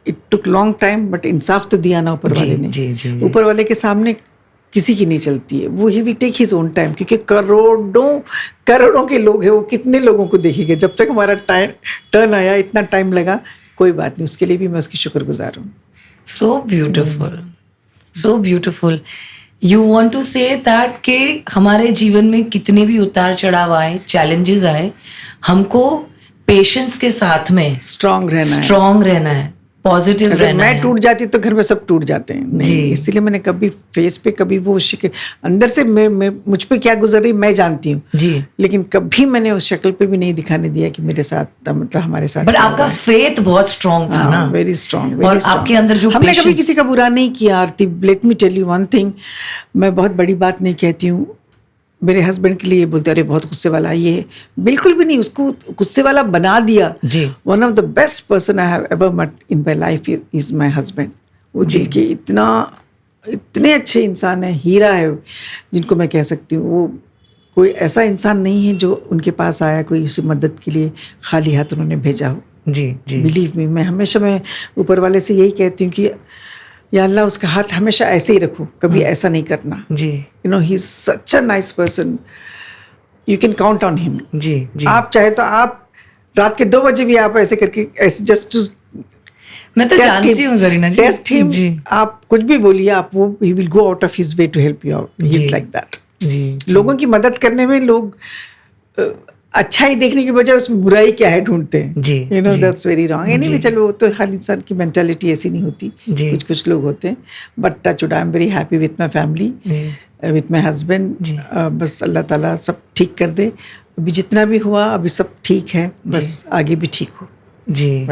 It took long time, but इंसाफ तो दिया ना ऊपर वाले ने। ऊपर वाले के सामने किसी की नहीं चलती है, वो he will take his own time, क्योंकि करोड़ों के लोग हैं, वो कितने लोगों को देखेंगे। जब तक हमारा टर्न आया, इतना टाइम लगा, कोई बात नहीं, उसके लिए भी मैं उसकी शुक्रगुजार हूँ। So beautiful, so beautiful. You want to say that कि हमारे जीवन में कितने भी उतार चढ़ाव आए, चैलेंजेस आए, हमको पेशेंस के साथ में स्ट्रांग रहना है, पॉजिटिव रहना है। मैं टूट जाती तो घर में सब टूट जाते हैं। नहीं, इसीलिए मैंने कभी फेस पे कभी वो शिकन अंदर से मैं मुझ पे क्या गुजर रही मैं जानती हूँ जी, लेकिन कभी मैंने उस शक्ल पे भी नहीं दिखाने दिया कि मेरे साथ, मतलब हमारे साथ। बट आपका फेथ बहुत स्ट्रांग था ना, वेरी स्ट्रांग। और आपके अंदर जो हमने कभी किसी का बुरा नहीं किया। Aarti, let me tell you one thing, मैं बहुत बड़ी बात नहीं कहती हूँ। मेरे हस्बैंड के लिए बोलते अरे बहुत गुस्से वाला ये है, बिल्कुल भी नहीं, उसको गुस्से वाला बना दिया जी। One of the best person I have ever met in my life is my husband. वो दिल के इतने अच्छे इंसान है, हीरा है जिनको मैं कह सकती हूँ। वो कोई ऐसा इंसान नहीं है जो उनके पास आया कोई उसी मदद के लिए खाली हाथ उन्होंने भेजा हो। जी। बिलीव मी, मैं हमेशा ऊपर वाले से यही कहती हूँ कि या अल्लाह उसका हाथ हमेशा ऐसे ही रखो, कभी ऐसा नहीं करना जी। You know, he is such a nice person, you can count on him जी। आप चाहे तो आप रात के 2 बजे भी आप ऐसे करके ऐसे जस्ट टू, मैं तो जानती हूँ ज़रीना जी, टेस्ट हिम, आप कुछ भी बोलिए, आप वो he will go out of his way to help you out. He is like that जी। लोगों की मदद करने में लोग अच्छा ही देखने की बजाय उसमें बुराई क्या है ढूंढते हैं जी। You know, that's very wrong. Anyway, चलो वो तो हर इंसान की मेंटालिटी ऐसी नहीं होती, कुछ लोग होते हैं। But touch wood, I am very happy with my family, with my husband. बस अल्लाह ताला सब ठीक कर दे। अभी जितना भी हुआ अभी सब ठीक है, बस आगे भी ठीक हो जी।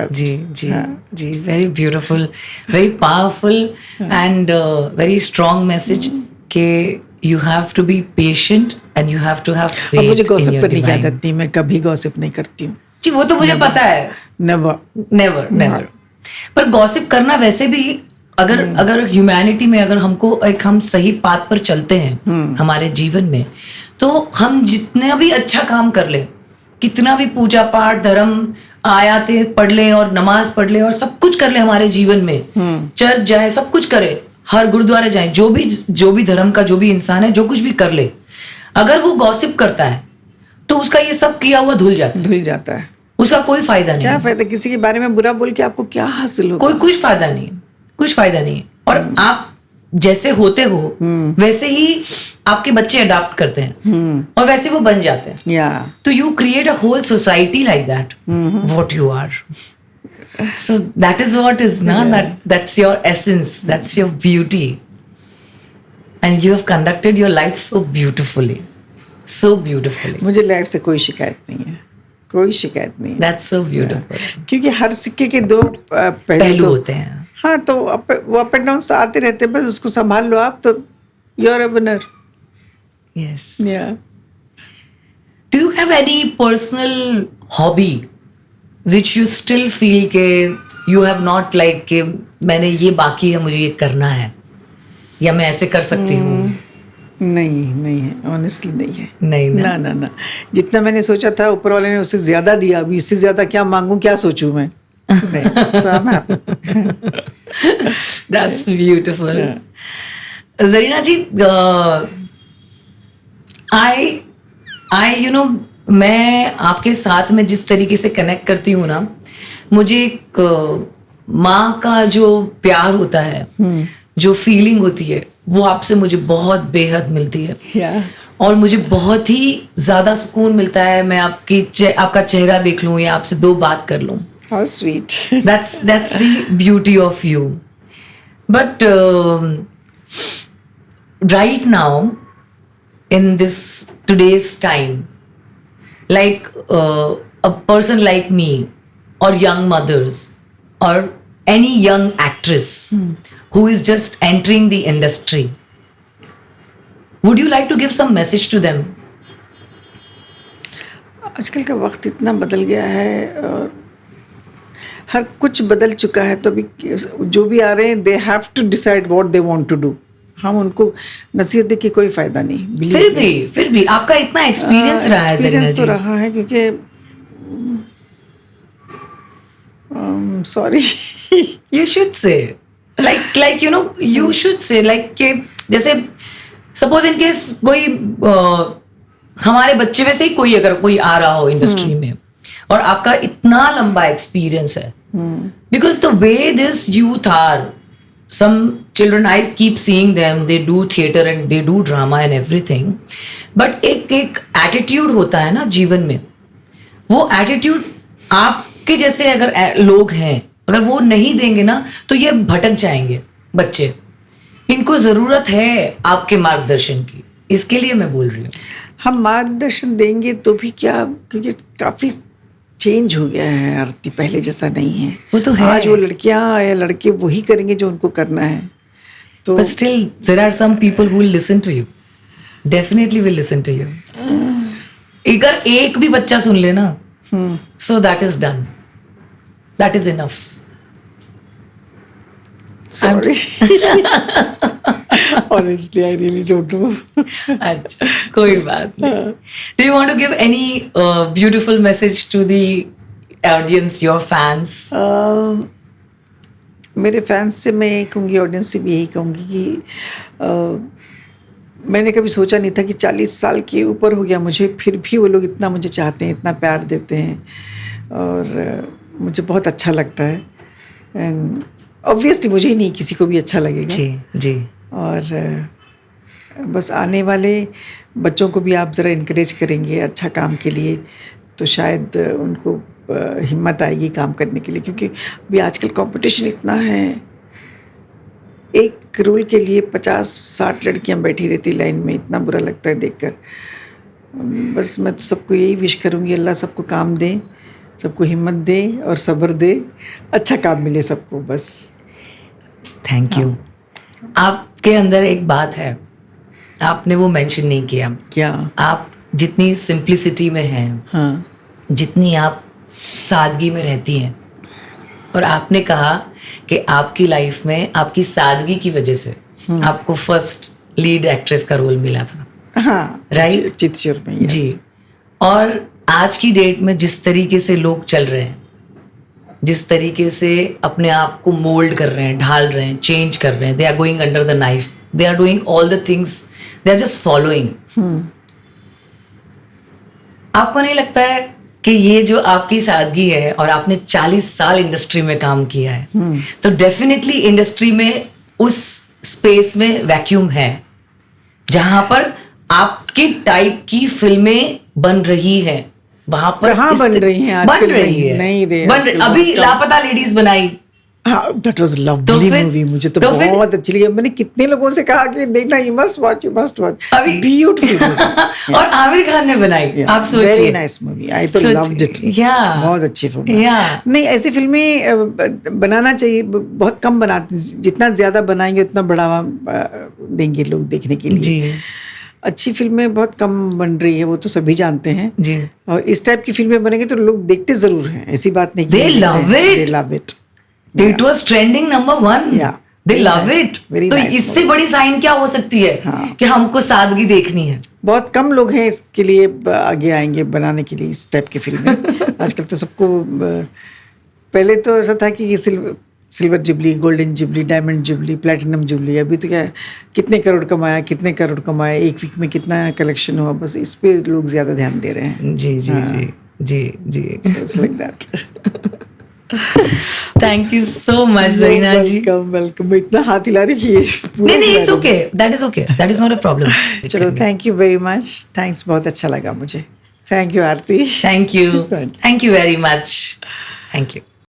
जी, very beautiful, very powerful and very strong message कि you have to be patient and you have to have faith in your divine. मुझे गॉसिप करने की आदत नहीं, मैं कभी गॉसिप नहीं करती हूँ जी। वो तो मुझे पता है, नेवर। पर गॉसिप करना वैसे भी अगर ह्यूमैनिटी में अगर हम सही पाथ पर चलते हैं हमारे जीवन में, तो हम जितना भी अच्छा काम कर ले, कितना भी पूजा पाठ धर्म आयातें पढ़ लें और नमाज पढ़ लें और सब कुछ कर ले हमारे जीवन में, चर्च जाए, सब कुछ करे, हर गुरुद्वारे जाएं, जो भी धर्म का जो भी इंसान है, जो कुछ भी कर ले, अगर वो गॉसिप करता है तो उसका ये सब किया हुआ धुल जाता है, उसका कोई फायदा नहीं क्या है। फायदा, किसी के बारे में बुरा बोल के आपको क्या हासिल होगा? कुछ फायदा नहीं है, कुछ फायदा नहीं है। और आप जैसे होते हो वैसे ही आपके बच्चे अडॉप्ट करते हैं और वैसे वो बन जाते हैं। या तो you create a whole society like that, what you are. So that is what is na, that's your essence, that's your beauty, and you have conducted your life so beautifully. मुझे लाइफ से कोई शिकायत नहीं है, कोई शिकायत नहीं है। That's so beautiful. क्योंकि हर सिक्के के दो पहलू होते हैं। हाँ, तो वो अप एंड डाउन आते रहते हैं, बस उसको संभाल लो आप, तो you are a winner. Yes. या Do you have any personal hobby which you still feel के you have not like कि मैंने ये बाकी है, मुझे ये करना है, या मैं ऐसे कर सकती हूँ? नहीं है, ऑनेस्टली नहीं है। नहीं ना? ना, जितना मैंने सोचा था ऊपर वाले ने उससे ज्यादा दिया, अभी इससे ज्यादा क्या मांगू, क्या सोचूं मैं? नहीं, so I'm happy. That's beautiful. Zarina ji, I मैं आपके साथ में जिस तरीके से कनेक्ट करती हूँ ना, मुझे एक माँ का जो प्यार होता है, जो फीलिंग होती है, वो आपसे मुझे बहुत बेहद मिलती है। Yeah. और मुझे बहुत ही ज्यादा सुकून मिलता है, मैं आपका चेहरा देख लूं या आपसे दो बात कर लूं। How sweet. That's the beauty of you. But right now, in this today's time, like a person like me or young mothers or any young actress who is just entering the industry, would you like to give some message to them? आजकल का वक्त इतना बदल गया है और हर कुछ बदल चुका है, तो अभी जो भी आ रहे हैं they have to decide what they want to do. हम उनको नसीहत दे के कोई फायदा नहीं। फिर भी आपका इतना एक्सपीरियंस रहा है ज़रीना जी। तो रहा है, क्योंकि sorry you should say like you should say like कि जैसे सपोज इन केस कोई हमारे बच्चे में से ही कोई अगर कोई आ रहा हो इंडस्ट्री में और आपका इतना लंबा एक्सपीरियंस है, because the way this youth are, some children I keep seeing them, they do theater and they do drama and everything, but एक attitude होता है ना जीवन में, वो attitude आपके जैसे अगर लोग हैं, अगर वो नहीं देंगे ना तो ये भटक जाएंगे बच्चे। इनको जरूरत है आपके मार्गदर्शन की, इसके लिए मैं बोल रही हूँ। हम मार्गदर्शन देंगे तो भी क्या, क्योंकि काफी चेंज हो गया है आरती, पहले जैसा नहीं है। वो तो है। आज वो लड़कियां या लड़के वही करेंगे जो उनको करना है। तो But still there are some people who will listen to you, definitely will listen to you. अगर एक भी बच्चा सुन ले ना, so that is done, that is enough. Sorry. Honestly, I really don't know. अच्छा, कोई बात नहीं। Do you want to give any beautiful message to the audience, your fans? मेरे फैंस से मैं यही कहूँगी, ऑडियंस से भी यही कहूँगी कि मैंने कभी सोचा नहीं था कि 40 साल के ऊपर हो गया मुझे, फिर भी वो लोग इतना मुझे चाहते हैं, इतना प्यार देते हैं, और मुझे बहुत अच्छा लगता है। एंड ऑब्वियसली मुझे ही नहीं, किसी को भी अच्छा लगेगा। जी। और बस आने वाले बच्चों को भी आप ज़रा इनकरेज करेंगे अच्छा काम के लिए, तो शायद उनको हिम्मत आएगी काम करने के लिए, क्योंकि अभी आजकल कंपटीशन इतना है। एक रोल के लिए 50-60 लड़कियां बैठी रहती लाइन में, इतना बुरा लगता है देखकर। बस मैं तो सबको यही विश करूँगी, अल्लाह सबको काम दे, सबको हिम्मत दे और सब्र दे, अच्छा काम मिले सबको बस। Thank you. आपके अंदर एक बात है, आपने वो मेंशन नहीं किया। क्या? आप जितनी सिंप्लिसिटी में हैं, हाँ, जितनी आप सादगी में रहती हैं, और आपने कहा कि आपकी लाइफ में आपकी सादगी की वजह से आपको फर्स्ट लीड एक्ट्रेस का रोल मिला था। हाँ, राइट? चितचोर में। जी। और आज की डेट में जिस तरीके से लोग चल रहे हैं, जिस तरीके से अपने आप को मोल्ड कर रहे हैं, ढाल रहे हैं, चेंज कर रहे हैं, they are going under the knife, they are doing all the things, they are just following. आपको नहीं लगता है कि ये जो आपकी सादगी है और आपने 40 साल इंडस्ट्री में काम किया है, तो डेफिनेटली इंडस्ट्री में उस स्पेस में वैक्यूम है जहां पर आपके टाइप की फिल्में बन रही हैं, वहां पर कहाँ बन रही हैं आजकल? बन रही है, नहीं रही बन आजकल अभी बहुत कम। लापता लेडीज बनाई। हाँ, दैट वाज तो लवली फिर- मूवी, मुझे तो तो फिर- बहुत अच्छी लगी। मैंने कितने लोगों से कहा कि देखना, you must watch, you must watch. अभी- ब्यूटीफुल और आमिर खान ने बनाई, आप सोचिए। वेरी नाइस मूवी, आई तो सोचिए, लव्ड इट। yeah. बहुत अच्छी फिल्म। Yeah. नहीं, ऐसी फिल्में बनाना चाहिए, बहुत कम बनाते, जितना ज्यादा बनाएंगे उतना बढ़ावा देंगे लोग देखने के लिए। जी अच्छी फिल्में बहुत कम बन रही है, वो तो सभी जानते हैं। जी, और इस टाइप की फिल्में बनेंगे तो लोग देखते जरूर हैं, ऐसी बात नहीं। They love it. They love it. It was trending number 1, Yeah. They Very love nice. It. Very तो nice इससे movie. बड़ी साइन क्या हो सकती है हाँ. कि हमको सादगी देखनी है। बहुत कम लोग हैं इसके लिए आगे आएंगे बनाने के लिए इस टाइप की फिल्में। आजकल तो सबको पहले तो ऐसा था कि silver jubilee, golden jubilee, diamond jubilee, platinum jubilee. अभी तो क्या है, कितने करोड़ कमाया, एक वीक में कितना कलेक्शन हुआ, बस इस पे लोग ज्यादा ध्यान दे रहे हैं। जी जी जी जी जी। Like that. Thank you so much Zarina ji. Welcome welcome. इतना हाथ हिला रही है। नहीं, it's okay, that is not a problem. चलो, thank you very much. Thanks, बहुत अच्छा लगा मुझे। Thank you Aarti. Thank you Thank you. Very much, thank you.